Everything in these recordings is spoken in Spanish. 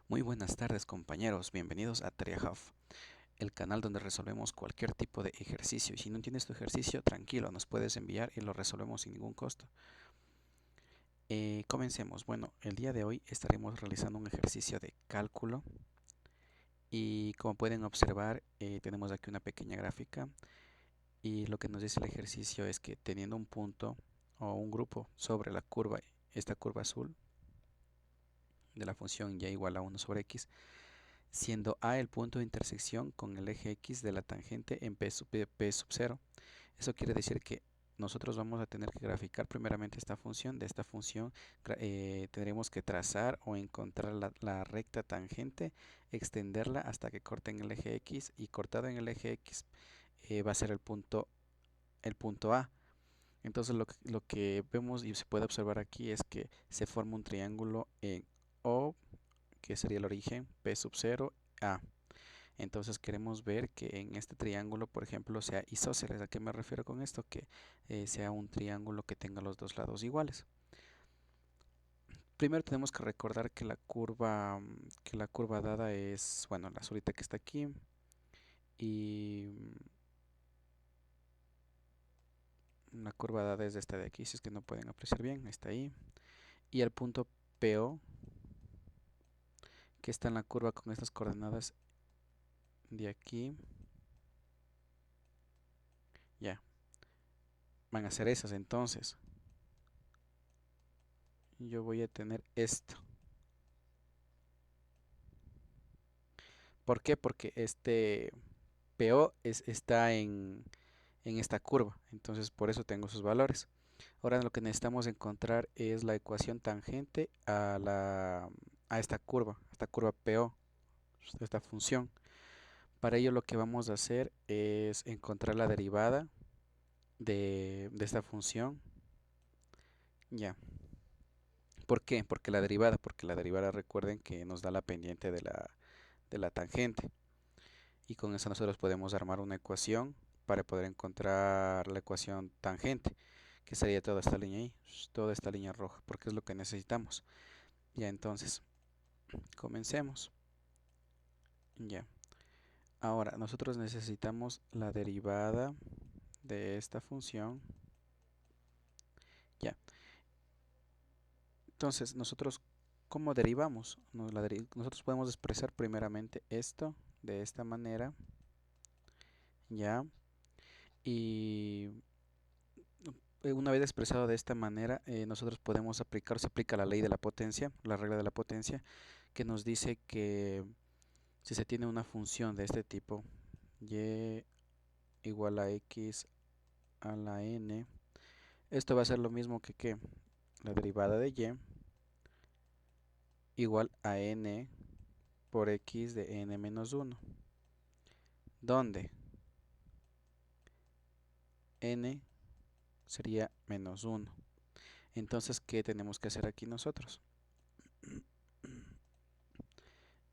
Muy buenas tardes compañeros, bienvenidos a TariaHub, el canal donde resolvemos cualquier tipo de ejercicio. Y si no tienes tu ejercicio, tranquilo, nos puedes enviar y lo resolvemos sin ningún costo. Comencemos. Bueno, el día de hoy estaremos realizando un ejercicio de cálculo y como pueden observar tenemos aquí una pequeña gráfica y lo que nos dice el ejercicio es que teniendo un punto o un grupo sobre la curva, esta curva azul de la función y igual a 1 sobre x, siendo A el punto de intersección con el eje X de la tangente en P sub 0. Eso quiere decir que nosotros vamos a tener que graficar primeramente esta función. De esta función tendremos que trazar o encontrar la recta tangente, extenderla hasta que corte en el eje X y cortado en el eje X va a ser el punto A. Entonces lo que vemos y se puede observar aquí es que se forma un triángulo en O, que sería el origen, P sub 0, A. Entonces queremos ver que en este triángulo, por ejemplo, sea isósceles. ¿A qué me refiero con esto? Que sea un triángulo que tenga los dos lados iguales. Primero tenemos que recordar que la curva dada es, bueno, la azulita que está aquí y la curva dada es esta de aquí, si es que no pueden apreciar bien, está ahí. Y el punto PO, que está en la curva con estas coordenadas de aquí, ya, van a ser esas. Entonces yo voy a tener esto. ¿Por qué? Porque este PO está en esta curva, entonces por eso tengo sus valores. Ahora lo que necesitamos encontrar es la ecuación tangente a esta curva PO, esta función. Para ello lo que vamos a hacer es encontrar la derivada de esta función. Ya. ¿Por qué? Porque la derivada recuerden que nos da la pendiente de la tangente. Y con eso nosotros podemos armar una ecuación para poder encontrar la ecuación tangente, que sería toda esta línea ahí, toda esta línea roja, porque es lo que necesitamos. Ya, entonces, comencemos. Ya. Ahora, nosotros necesitamos la derivada de esta función. Ya. Entonces, nosotros, ¿cómo derivamos? Nosotros podemos expresar primeramente esto de esta manera. Ya. Y una vez expresado de esta manera, nosotros podemos aplicar, se aplica la ley de la potencia, la regla de la potencia, que nos dice que si se tiene una función de este tipo, y igual a x a la n, esto va a ser lo mismo que la derivada de y igual a n por x de n menos 1, donde n sería menos 1. Entonces, ¿qué tenemos que hacer aquí nosotros?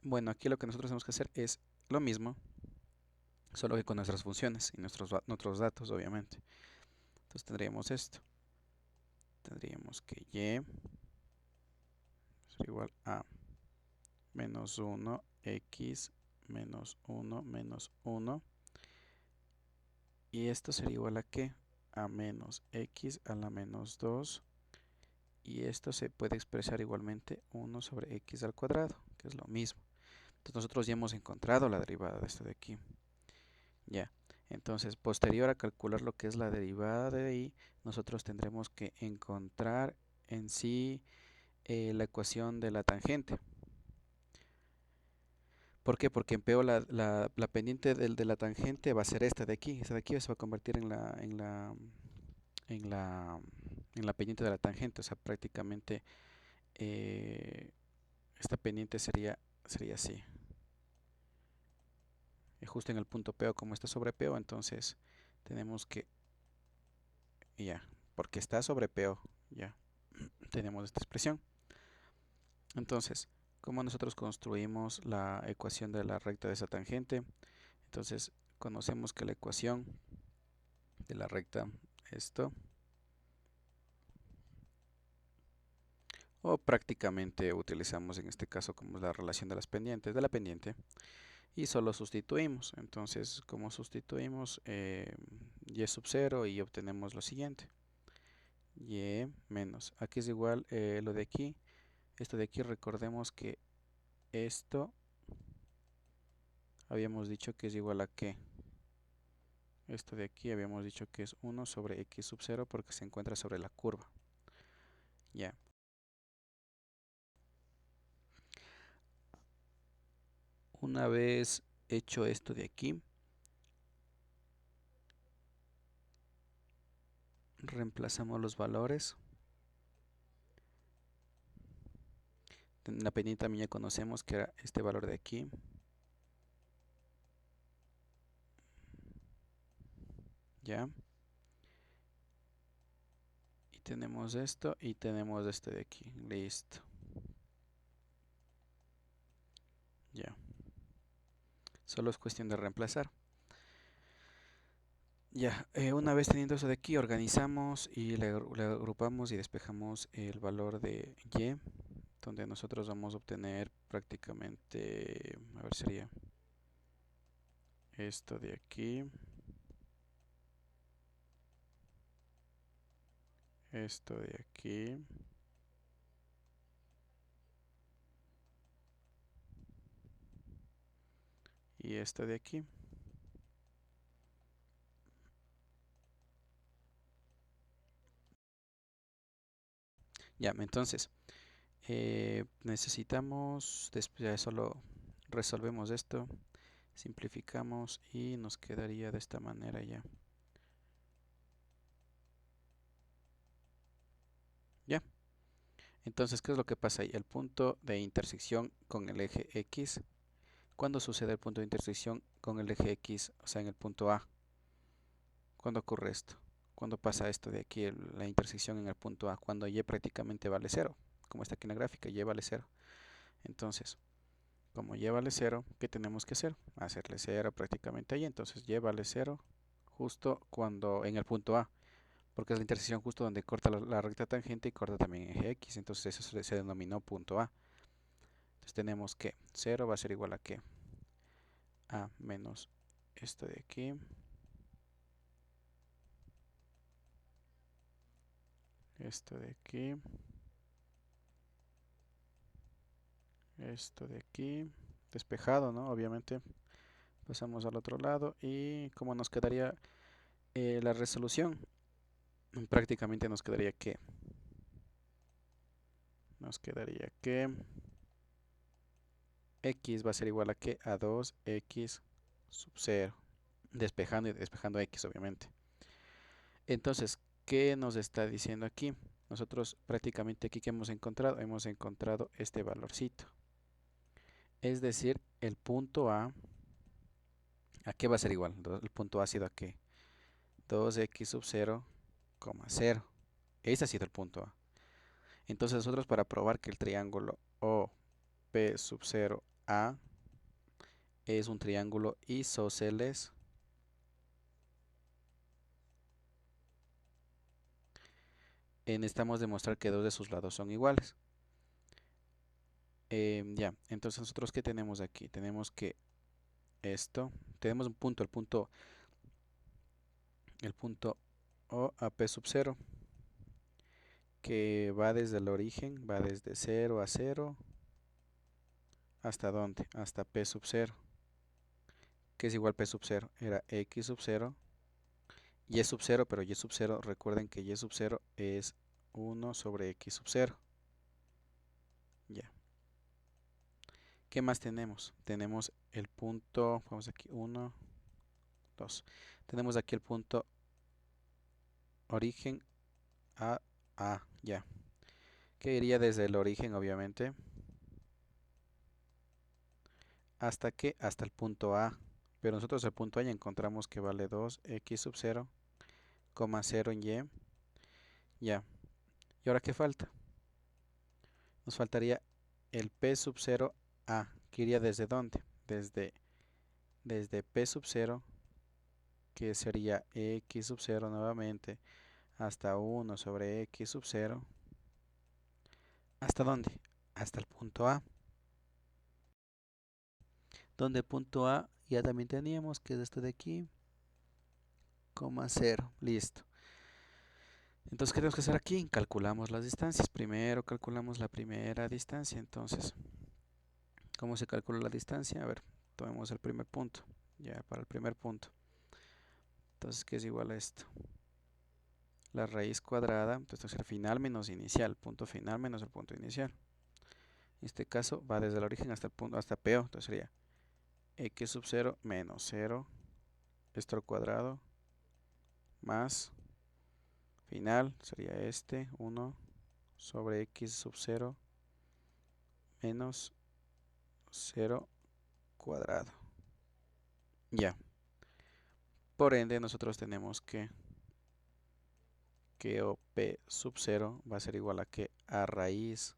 Bueno, aquí lo que nosotros tenemos que hacer es lo mismo, solo que con nuestras funciones y nuestros datos, obviamente. Entonces tendríamos esto. Tendríamos que y es igual a menos 1, x menos 1 menos 1. Y esto sería igual a ¿qué? A menos x a la menos 2. Y esto se puede expresar igualmente 1 sobre x al cuadrado, que es lo mismo. Entonces nosotros ya hemos encontrado la derivada de esto de aquí. Ya. Entonces, posterior a calcular lo que es la derivada de ahí, nosotros tendremos que encontrar en sí la ecuación de la tangente. ¿Por qué? Porque en PO la pendiente de la tangente va a ser esta de aquí. Esta de aquí se va a convertir en la, en la pendiente de la tangente. O sea, prácticamente esta pendiente sería así. Y justo en el punto PO, como está sobre PO, entonces tenemos que, ya, porque está sobre PO, ya, tenemos esta expresión. Entonces, ¿cómo nosotros construimos la ecuación de la recta de esa tangente? Entonces, conocemos que la ecuación de la recta, esto, o prácticamente utilizamos en este caso como la relación de las pendientes de la pendiente y solo sustituimos. Entonces, como sustituimos y sub 0 y obtenemos lo siguiente: y menos, aquí es igual lo de aquí, esto de aquí, recordemos que esto habíamos dicho que es igual a que esto de aquí habíamos dicho que es 1 sobre x sub 0 porque se encuentra sobre la curva. Ya. Una vez hecho esto de aquí, reemplazamos los valores. En la pendiente también ya conocemos que era este valor de aquí. Ya. Y tenemos esto y tenemos este de aquí. Listo. Ya. Solo es cuestión de reemplazar. Ya, una vez teniendo eso de aquí, organizamos y le agrupamos y despejamos el valor de y, donde nosotros vamos a obtener prácticamente, a ver, sería esto de aquí, esto de aquí, y esto de aquí. Ya, entonces, necesitamos, después ya solo resolvemos esto, simplificamos y nos quedaría de esta manera ya. Ya. Entonces, ¿qué es lo que pasa ahí? El punto de intersección con el eje X. ¿Cuándo sucede el punto de intersección con el eje X? O sea, en el punto A. ¿Cuándo ocurre esto? ¿Cuándo pasa esto de aquí, la intersección en el punto A? Cuando Y prácticamente vale 0. Como está aquí en la gráfica, Y vale 0. Entonces, como Y vale 0, ¿qué tenemos que hacer? Hacerle 0 prácticamente ahí. Entonces, Y vale 0 justo cuando en el punto A. Porque es la intersección justo donde corta la recta tangente y corta también el eje X. Entonces, eso se denominó punto A. Entonces, tenemos que 0 va a ser igual a ¿qué? A menos esto de aquí. Esto de aquí. Esto de aquí. Despejado, ¿no? Obviamente. Pasamos al otro lado. Y como nos quedaría la resolución, prácticamente nos quedaría que x va a ser igual a que a 2x sub 0. Despejando y despejando x, obviamente. Entonces, ¿qué nos está diciendo aquí? Nosotros prácticamente aquí que hemos encontrado este valorcito. Es decir, el punto ¿a qué va a ser igual? El punto A ha sido a qué? 2x sub 0, 0. Ese ha sido el punto A. Entonces nosotros para probar que el triángulo OP sub 0 A es un triángulo isósceles, necesitamos demostrar que dos de sus lados son iguales. Ya, entonces nosotros ¿qué tenemos aquí? Tenemos que esto, tenemos un punto, el punto O a P sub 0, que va desde el origen, va desde 0 a 0, ¿hasta dónde? Hasta P sub 0, que es igual P sub 0, era X sub 0, Y sub 0, pero Y sub 0, recuerden que Y sub 0 es 1 sobre X sub 0. Ya. ¿Qué más tenemos? Tenemos el punto, vamos aquí, 1, 2. Tenemos aquí el punto origen a A, ya. Que iría desde el origen, obviamente. ¿Hasta qué? Hasta el punto A. Pero nosotros el punto A ya encontramos que vale 2x sub 0, 0 en Y. Ya. ¿Y ahora qué falta? Nos faltaría el P sub 0 A, que iría desde dónde? Desde P sub 0, que sería X sub 0 nuevamente, hasta 1 sobre X sub 0, ¿Hasta dónde? Hasta el punto A. Donde punto A ya también teníamos que es esto de aquí, coma 0. Listo. Entonces, ¿qué tenemos que hacer aquí? Calculamos las distancias. Primero calculamos la primera distancia. Entonces, ¿cómo se calcula la distancia? A ver, tomemos el primer punto. Ya, para el primer punto. Entonces, ¿qué es igual a esto? La raíz cuadrada, entonces el final menos inicial, punto final menos el punto inicial. En este caso va desde el origen hasta el punto, hasta PO, entonces sería x sub 0 menos 0, esto al cuadrado, más final, sería este, 1 sobre x sub 0 menos 0 cuadrado. Ya. Por ende, nosotros tenemos que OP sub 0 va a ser igual a que a raíz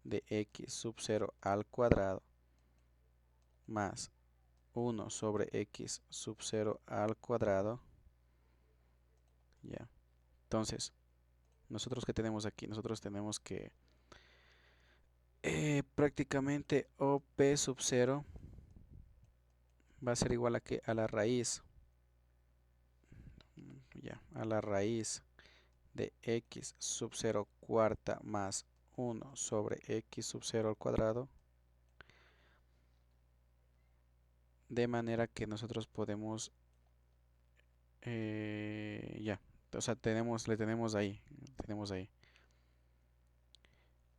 de x sub 0 al cuadrado más 1 sobre x sub 0 al cuadrado. Ya. Entonces, nosotros que tenemos aquí, nosotros tenemos que prácticamente OP sub 0 va a ser igual a que a la raíz, ya, a la raíz de x sub 0 cuarta más 1 sobre x sub 0 al cuadrado, de manera que nosotros podemos, ya, o sea, le tenemos ahí,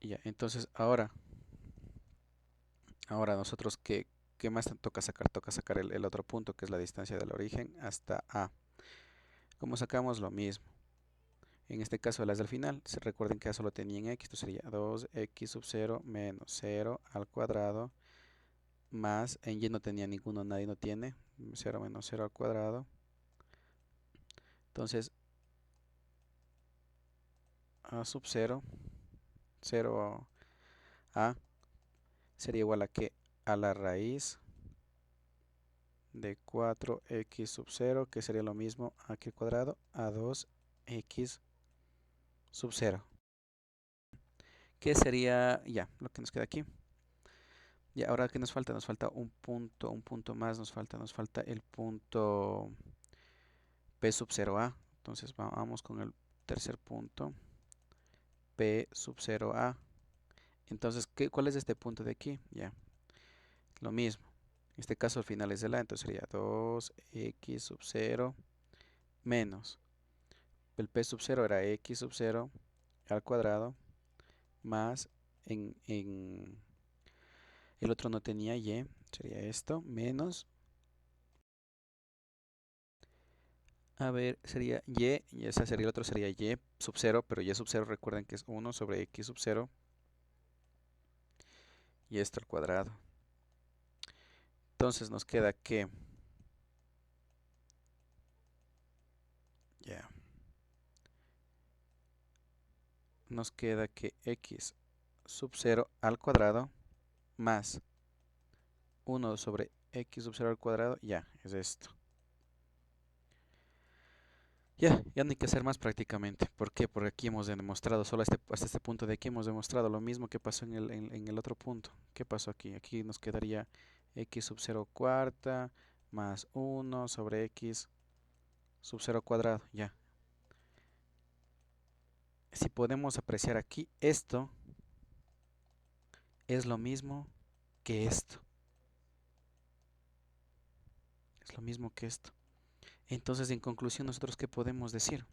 ya, entonces ahora nosotros, ¿qué más toca sacar? Toca sacar el otro punto, que es la distancia del origen hasta A. ¿Cómo sacamos? Lo mismo. En este caso, las del final, recuerden que ya solo tenían x, esto sería 2x sub 0 menos 0 al cuadrado, más, en y no tenía ninguno, nadie no tiene, 0 menos 0 al cuadrado. Entonces, a sub 0, 0a, sería igual a que a la raíz de 4x sub 0, que sería lo mismo aquí al cuadrado, a 2x sub 0. Que sería ya lo que nos queda aquí. Y ahora, ¿qué nos falta? Nos falta un punto más, nos falta el punto P sub 0a. Entonces vamos con el tercer punto, P sub 0a. Entonces, ¿cuál es este punto de aquí? Ya, lo mismo. En este caso el final es de la, entonces sería 2x sub 0 menos. El P sub 0 era x sub 0 al cuadrado, más en el otro no tenía y, sería esto, menos, a ver, sería y ese sería el otro, sería y sub 0, pero y sub 0 recuerden que es 1 sobre x sub 0, y esto al cuadrado. Entonces nos queda que, ya, nos queda que x sub 0 al cuadrado más 1 sobre x sub 0 al cuadrado, ya, es esto. Ya no hay que hacer más prácticamente. ¿Por qué? Porque aquí hemos demostrado, solo hasta este punto de aquí hemos demostrado lo mismo que pasó en el otro punto. ¿Qué pasó aquí? Aquí nos quedaría x sub 0 cuarta más 1 sobre x sub 0 cuadrado. Ya. Si podemos apreciar aquí, esto es lo mismo que esto. Es lo mismo que esto. Entonces, en conclusión, ¿nosotros qué podemos decir?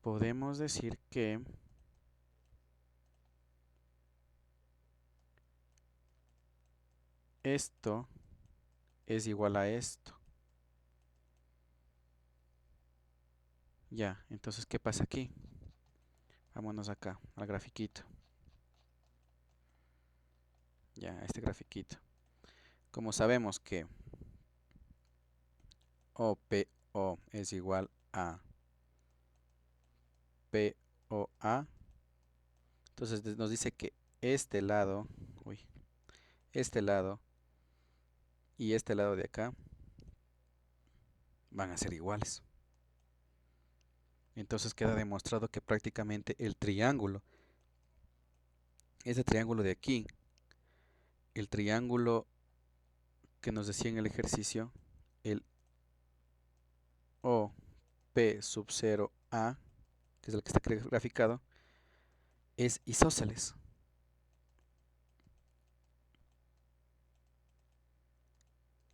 Podemos decir que esto es igual a esto. Ya, entonces, ¿qué pasa aquí? Vámonos acá, al grafiquito. Ya, este grafiquito. Como sabemos que OPO es igual a POA, entonces nos dice que este lado, este lado y este lado de acá van a ser iguales. Entonces queda demostrado que prácticamente el triángulo este triángulo de aquí, el triángulo que nos decía en el ejercicio, el OP sub 0A, que es el que está graficado, es isósceles.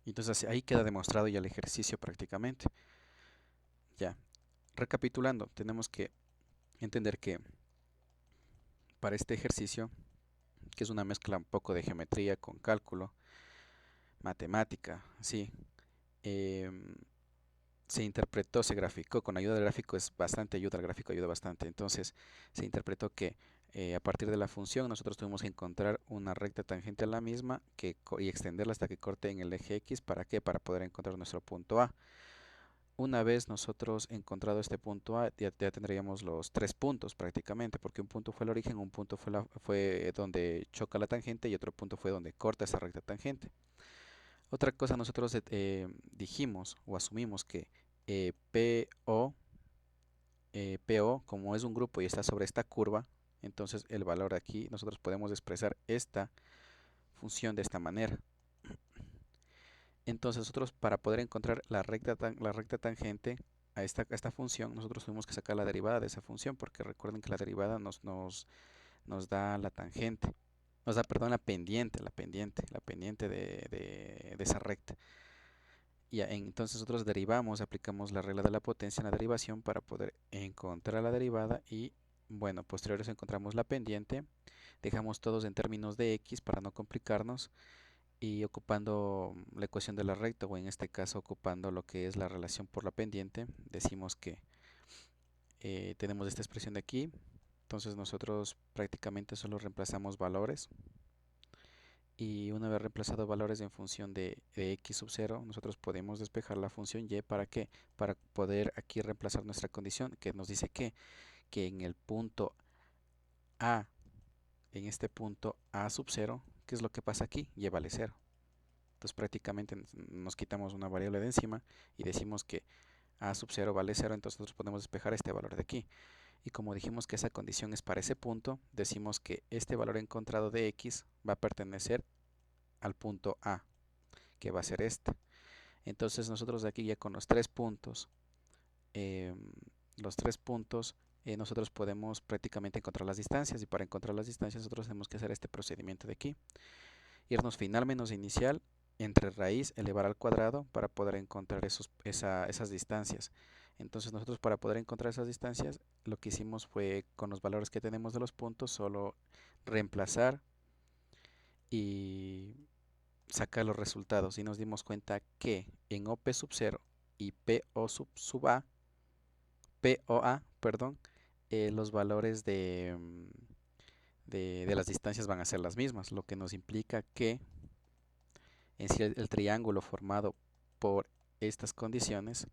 Entonces ahí queda demostrado ya el ejercicio prácticamente. Ya, recapitulando, tenemos que entender que para este ejercicio, que es una mezcla un poco de geometría con cálculo, matemática, sí, se interpretó, se graficó, con ayuda del gráfico es bastante ayuda, el gráfico ayuda bastante, entonces se interpretó que a partir de la función nosotros tuvimos que encontrar una recta tangente a la misma y extenderla hasta que corte en el eje X. ¿Para qué? Para poder encontrar nuestro punto A. Una vez nosotros encontrado este punto A, ya tendríamos los tres puntos prácticamente, porque un punto fue el origen, un punto fue donde choca la tangente y otro punto fue donde corta esa recta tangente. Otra cosa, nosotros dijimos o asumimos que PO, como es un grupo y está sobre esta curva, entonces el valor aquí nosotros podemos expresar esta función de esta manera. Entonces nosotros para poder encontrar la recta tangente a esta función, nosotros tuvimos que sacar la derivada de esa función, porque recuerden que la derivada nos da la tangente, nos da, perdón, la pendiente de esa recta. Y entonces nosotros derivamos, aplicamos la regla de la potencia en la derivación para poder encontrar la derivada y, bueno, posteriores encontramos la pendiente, dejamos todos en términos de x para no complicarnos y ocupando la ecuación de la recta, o en este caso ocupando lo que es la relación por la pendiente, decimos que tenemos esta expresión de aquí. Entonces nosotros prácticamente solo reemplazamos valores y una vez reemplazado valores en función de x sub 0, nosotros podemos despejar la función y. ¿Para qué? Para poder aquí reemplazar nuestra condición que nos dice que en el punto A, en este punto A sub 0, ¿qué es lo que pasa aquí? Y vale 0. Entonces prácticamente nos quitamos una variable de encima y decimos que A sub 0 vale 0, entonces nosotros podemos despejar este valor de aquí. Y como dijimos que esa condición es para ese punto, decimos que este valor encontrado de x va a pertenecer al punto A, que va a ser este. Entonces nosotros de aquí ya con los tres puntos, nosotros podemos prácticamente encontrar las distancias, y para encontrar las distancias nosotros tenemos que hacer este procedimiento de aquí. Irnos final menos inicial entre raíz elevar al cuadrado para poder encontrar esas distancias. Entonces nosotros para poder encontrar esas distancias lo que hicimos fue con los valores que tenemos de los puntos solo reemplazar y sacar los resultados, y nos dimos cuenta que en OP sub 0 y POA, perdón, los valores de las distancias van a ser las mismas, lo que nos implica que en sí el triángulo formado por estas condiciones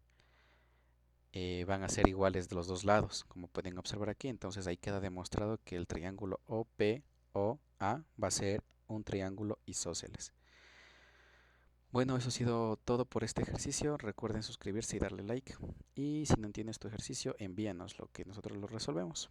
van a ser iguales de los dos lados, como pueden observar aquí. Entonces ahí queda demostrado que el triángulo OPOA va a ser un triángulo isósceles. Bueno, eso ha sido todo por este ejercicio. Recuerden suscribirse y darle like. Y si no entiendes tu ejercicio, envíanos lo que nosotros lo resolvemos.